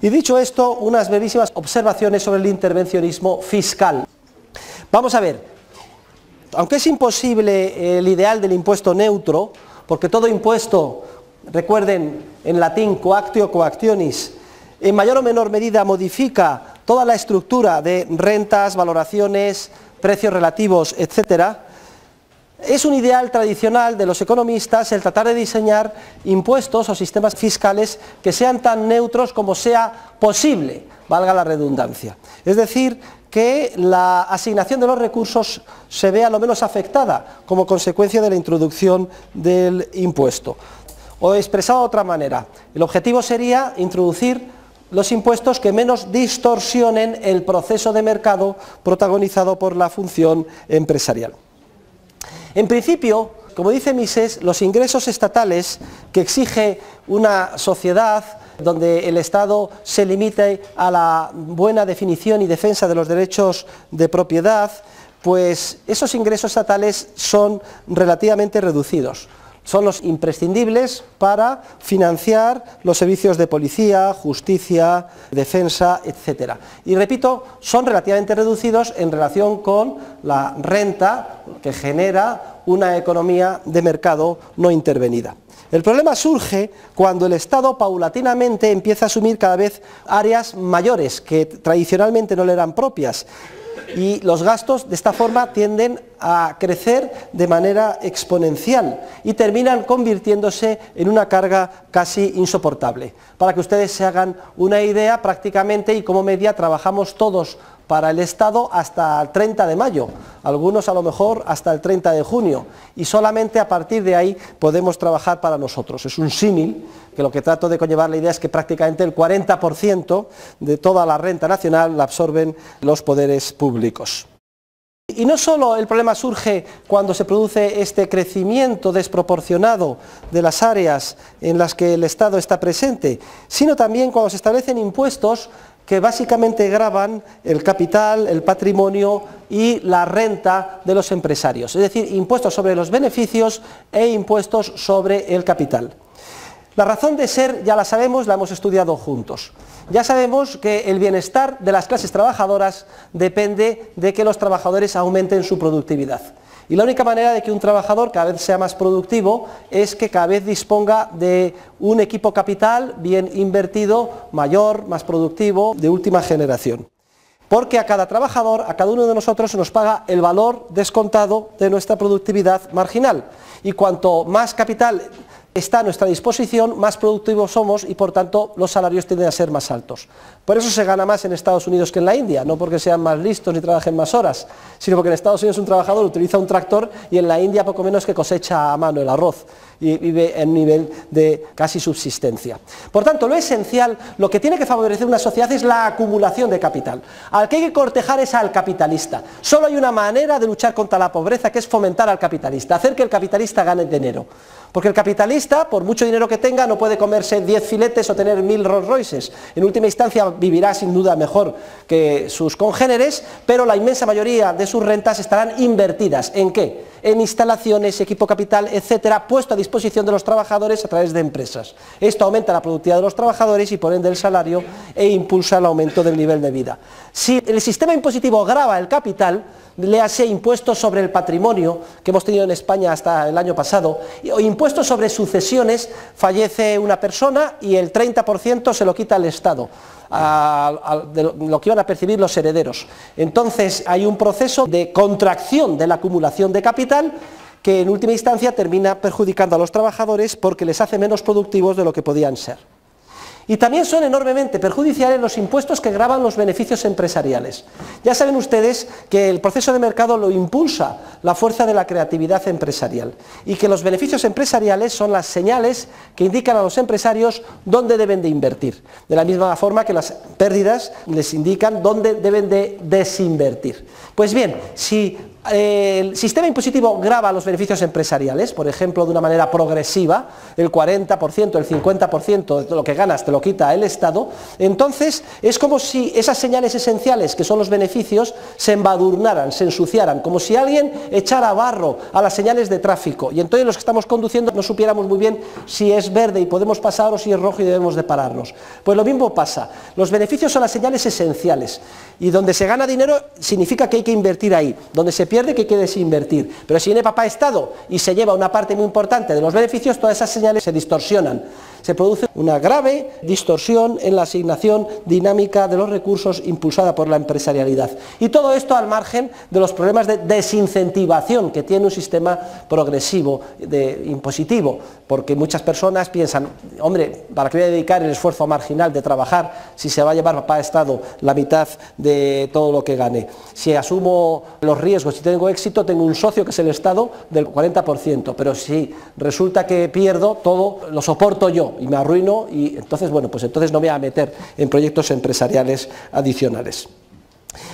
Y dicho esto, unas brevísimas observaciones sobre el intervencionismo fiscal. Vamos a ver, aunque es imposible el ideal del impuesto neutro, porque todo impuesto, recuerden en latín coactio coactionis, en mayor o menor medida modifica toda la estructura de rentas, valoraciones, precios relativos, etcétera. Es un ideal tradicional de los economistas el tratar de diseñar impuestos o sistemas fiscales que sean tan neutros como sea posible, valga la redundancia. Es decir, que la asignación de los recursos se vea lo menos afectada como consecuencia de la introducción del impuesto. O expresado de otra manera, el objetivo sería introducir los impuestos que menos distorsionen el proceso de mercado protagonizado por la función empresarial. En principio, como dice Mises, los ingresos estatales que exige una sociedad donde el Estado se limite a la buena definición y defensa de los derechos de propiedad, pues esos ingresos estatales son relativamente reducidos. Son los imprescindibles para financiar los servicios de policía, justicia, defensa, etc. Y repito, son relativamente reducidos en relación con la renta que genera una economía de mercado no intervenida. El problema surge cuando el Estado paulatinamente empieza a asumir cada vez áreas mayores que tradicionalmente no le eran propias. Y los gastos de esta forma tienden a crecer de manera exponencial y terminan convirtiéndose en una carga casi insoportable. Para que ustedes se hagan una idea, prácticamente y como media trabajamos todos para el Estado hasta el 30 de mayo, algunos a lo mejor hasta el 30 de junio, y solamente a partir de ahí podemos trabajar para nosotros. Es un símil, que lo que trato de conllevar la idea es que prácticamente el 40% de toda la renta nacional la absorben los poderes públicos. Y no solo el problema surge cuando se produce este crecimiento desproporcionado de las áreas en las que el Estado está presente, sino también cuando se establecen impuestos que básicamente gravan el capital, el patrimonio y la renta de los empresarios, es decir, impuestos sobre los beneficios e impuestos sobre el capital. La razón de ser ya la sabemos, la hemos estudiado juntos. Ya sabemos que el bienestar de las clases trabajadoras depende de que los trabajadores aumenten su productividad. Y la única manera de que un trabajador cada vez sea más productivo es que cada vez disponga de un equipo capital bien invertido, mayor, más productivo, de última generación. Porque a cada trabajador, a cada uno de nosotros se nos paga el valor descontado de nuestra productividad marginal. Y cuanto más capital está a nuestra disposición, más productivos somos y por tanto los salarios tienden a ser más altos. Por eso se gana más en Estados Unidos que en la India, no porque sean más listos ni trabajen más horas, sino porque en Estados Unidos un trabajador utiliza un tractor y en la India poco menos que cosecha a mano el arroz y vive en nivel de casi subsistencia. Por tanto, lo esencial, lo que tiene que favorecer una sociedad es la acumulación de capital. Al que hay que cortejar es al capitalista. Solo hay una manera de luchar contra la pobreza, que es fomentar al capitalista, hacer que el capitalista gane dinero. Porque el capitalista, por mucho dinero que tenga, no puede comerse 10 filetes o tener 1000 Rolls Royces. En última instancia vivirá sin duda mejor que sus congéneres, pero la inmensa mayoría de sus rentas estarán invertidas. ¿En qué? En instalaciones, equipo capital, etcétera, puesto a disposición de los trabajadores a través de empresas. Esto aumenta la productividad de los trabajadores y por ende el salario e impulsa el aumento del nivel de vida. Si el sistema impositivo grava el capital, léase impuestos sobre el patrimonio que hemos tenido en España hasta el año pasado, o impuestos sobre sucesiones, fallece una persona y el 30% se lo quita el Estado, de lo que iban a percibir los herederos. Entonces hay un proceso de contracción de la acumulación de capital que en última instancia termina perjudicando a los trabajadores porque les hace menos productivos de lo que podían ser. Y también son enormemente perjudiciales los impuestos que gravan los beneficios empresariales. Ya saben ustedes que el proceso de mercado lo impulsa la fuerza de la creatividad empresarial y que los beneficios empresariales son las señales que indican a los empresarios dónde deben de invertir, de la misma forma que las pérdidas les indican dónde deben de desinvertir. Pues bien, si El sistema impositivo grava los beneficios empresariales, por ejemplo, de una manera progresiva, el 40%, el 50% de lo que ganas te lo quita el Estado. Entonces es como si esas señales esenciales, que son los beneficios, se embadurnaran, se ensuciaran, como si alguien echara barro a las señales de tráfico, y entonces los que estamos conduciendo no supiéramos muy bien si es verde y podemos pasar o si es rojo y debemos de pararnos. Pues lo mismo pasa, los beneficios son las señales esenciales, y donde se gana dinero significa que hay que invertir ahí, donde se pierde que hay que desinvertir, pero si viene papá Estado y se lleva una parte muy importante de los beneficios, todas esas señales se distorsionan. Se produce una grave distorsión en la asignación dinámica de los recursos impulsada por la empresarialidad. Y todo esto al margen de los problemas de desincentivación que tiene un sistema progresivo, impositivo, porque muchas personas piensan, hombre, ¿para qué voy a dedicar el esfuerzo marginal de trabajar si se va a llevar papá Estado la mitad de todo lo que gane? Si asumo los riesgos y tengo éxito, tengo un socio que es el Estado del 40%, pero si resulta que pierdo, todo lo soporto yo y me arruino, y entonces, bueno, pues entonces no me voy a meter en proyectos empresariales adicionales.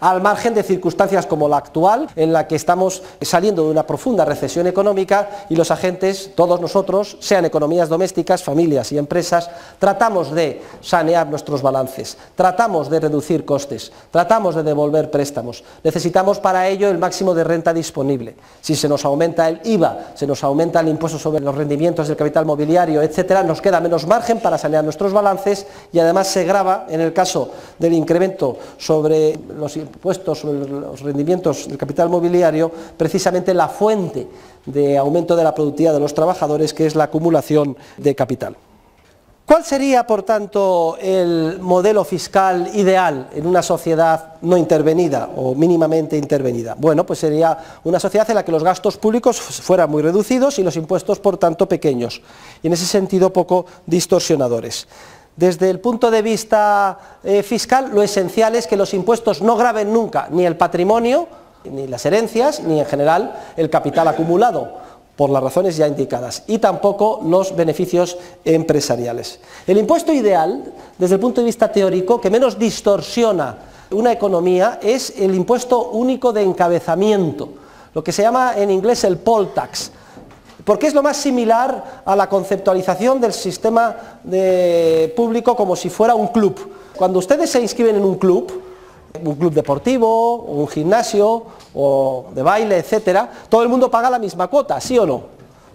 Al margen de circunstancias como la actual, en la que estamos saliendo de una profunda recesión económica y los agentes, todos nosotros, sean economías domésticas, familias y empresas, tratamos de sanear nuestros balances, tratamos de reducir costes, tratamos de devolver préstamos. Necesitamos para ello el máximo de renta disponible. Si se nos aumenta el IVA, se nos aumenta el impuesto sobre los rendimientos del capital mobiliario, etcétera, nos queda menos margen para sanear nuestros balances, y además se grava, en el caso del incremento sobre los impuestos sobre los rendimientos del capital mobiliario, precisamente la fuente de aumento de la productividad de los trabajadores, que es la acumulación de capital. ¿Cuál sería, por tanto, el modelo fiscal ideal en una sociedad no intervenida o mínimamente intervenida? Bueno, pues sería una sociedad en la que los gastos públicos fueran muy reducidos y los impuestos, por tanto, pequeños, y en ese sentido poco distorsionadores. Desde el punto de vista fiscal, lo esencial es que los impuestos no graven nunca ni el patrimonio, ni las herencias, ni en general el capital acumulado, por las razones ya indicadas, y tampoco los beneficios empresariales. El impuesto ideal, desde el punto de vista teórico, que menos distorsiona una economía, es el impuesto único de encabezamiento, lo que se llama en inglés el poll tax, porque es lo más similar a la conceptualización del sistema público como si fuera un club. Cuando ustedes se inscriben en un club deportivo, o un gimnasio, o de baile, etcétera, todo el mundo paga la misma cuota, ¿sí o no?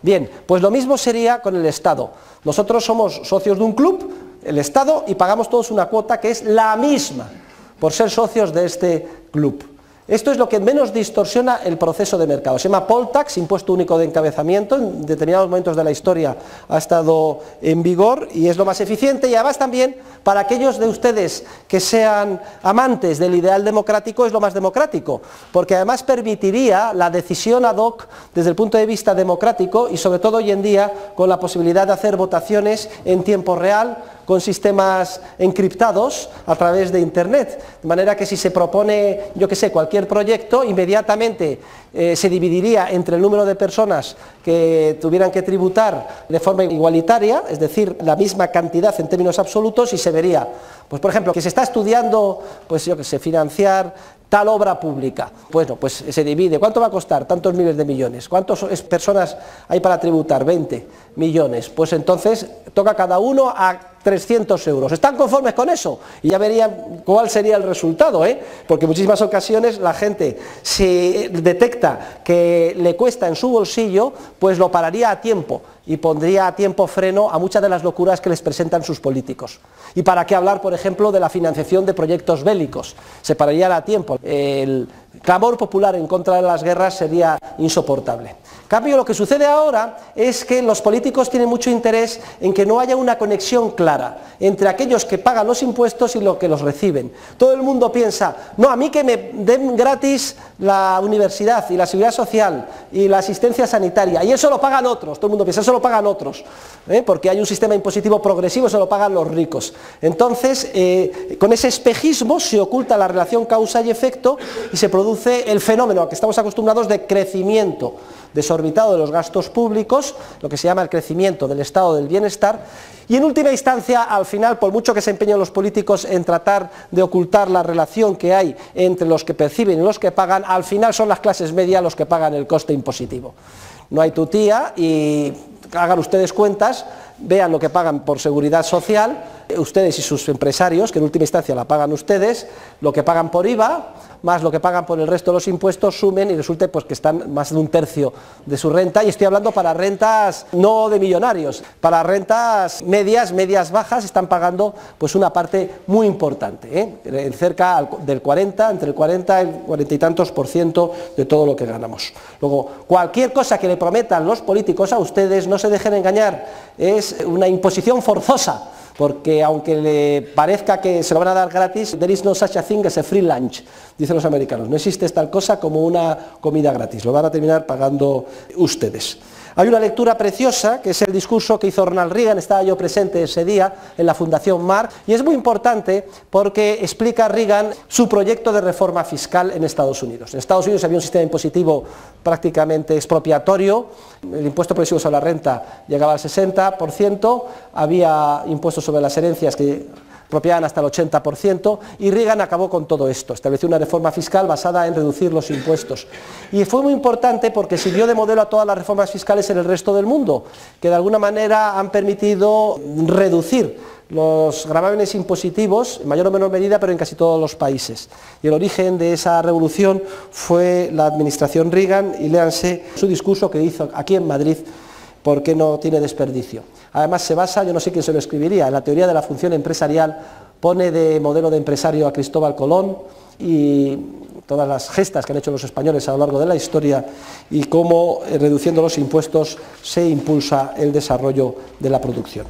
Bien, pues lo mismo sería con el Estado. Nosotros somos socios de un club, el Estado, y pagamos todos una cuota que es la misma por ser socios de este club. Esto es lo que menos distorsiona el proceso de mercado. Se llama poll tax, impuesto único de encabezamiento. En determinados momentos de la historia ha estado en vigor y es lo más eficiente, y además también para aquellos de ustedes que sean amantes del ideal democrático es lo más democrático, porque además permitiría la decisión ad hoc desde el punto de vista democrático, y sobre todo hoy en día con la posibilidad de hacer votaciones en tiempo real, con sistemas encriptados a través de Internet, de manera que si se propone, yo que sé, cualquier proyecto, inmediatamente se dividiría entre el número de personas que tuvieran que tributar de forma igualitaria, es decir, la misma cantidad en términos absolutos, y se vería, pues por ejemplo, que se está estudiando, pues yo que sé, financiar tal obra pública. Bueno, pues se divide. ¿Cuánto va a costar? Tantos miles de millones. ¿Cuántas personas hay para tributar? 20 millones. Pues entonces toca cada uno a 300 euros. ¿Están conformes con eso? Y ya verían cuál sería el resultado, porque en muchísimas ocasiones la gente, si detecta que le cuesta en su bolsillo, pues lo pararía a tiempo y pondría a tiempo freno a muchas de las locuras que les presentan sus políticos. ¿Y para qué hablar, por ejemplo, de la financiación de proyectos bélicos? Se pararía a tiempo. El clamor popular en contra de las guerras sería insoportable. En cambio, lo que sucede ahora es que los políticos tienen mucho interés en que no haya una conexión clara entre aquellos que pagan los impuestos y los que los reciben. Todo el mundo piensa, no, a mí que me den gratis la universidad y la seguridad social y la asistencia sanitaria, y eso lo pagan otros. Todo el mundo piensa, eso lo pagan otros, porque hay un sistema impositivo progresivo, eso lo pagan los ricos. Entonces, con ese espejismo se oculta la relación causa y efecto y se produce el fenómeno al que estamos acostumbrados de crecimiento desordenado desorbitado de los gastos públicos, lo que se llama el crecimiento del estado del bienestar, y en última instancia, al final, por mucho que se empeñen los políticos en tratar de ocultar la relación que hay entre los que perciben y los que pagan, al final son las clases medias los que pagan el coste impositivo. No hay tutía y hagan ustedes cuentas, vean lo que pagan por seguridad social, ustedes y sus empresarios, que en última instancia la pagan ustedes, lo que pagan por IVA, más lo que pagan por el resto de los impuestos, sumen y resulte pues que están más de un tercio de su renta, y estoy hablando para rentas no de millonarios, para rentas medias bajas están pagando pues una parte muy importante, cerca del 40, entre el 40 y el 40 y tantos % de todo lo que ganamos. Luego, cualquier cosa que le prometan los políticos a ustedes, no se dejen engañar, es una imposición forzosa, porque aunque le parezca que se lo van a dar gratis, there is no such a thing as a free lunch, dicen los americanos, no existe tal cosa como una comida gratis, lo van a terminar pagando ustedes. Hay una lectura preciosa, que es el discurso que hizo Ronald Reagan, estaba yo presente ese día en la Fundación Marc, y es muy importante porque explica Reagan su proyecto de reforma fiscal en Estados Unidos. En Estados Unidos había un sistema impositivo prácticamente expropiatorio, el impuesto progresivo sobre la renta llegaba al 60%, había impuestos sobre las herencias que expropiaban hasta el 80%, y Reagan acabó con todo esto, estableció una reforma fiscal basada en reducir los impuestos. Y fue muy importante porque sirvió de modelo a todas las reformas fiscales en el resto del mundo, que de alguna manera han permitido reducir los gravámenes impositivos, en mayor o menor medida, pero en casi todos los países. Y el origen de esa revolución fue la administración Reagan, y léanse su discurso que hizo aquí en Madrid, porque no tiene desperdicio. Además se basa, yo no sé quién se lo escribiría, en la teoría de la función empresarial, pone de modelo de empresario a Cristóbal Colón y todas las gestas que han hecho los españoles a lo largo de la historia, y cómo reduciendo los impuestos se impulsa el desarrollo de la producción.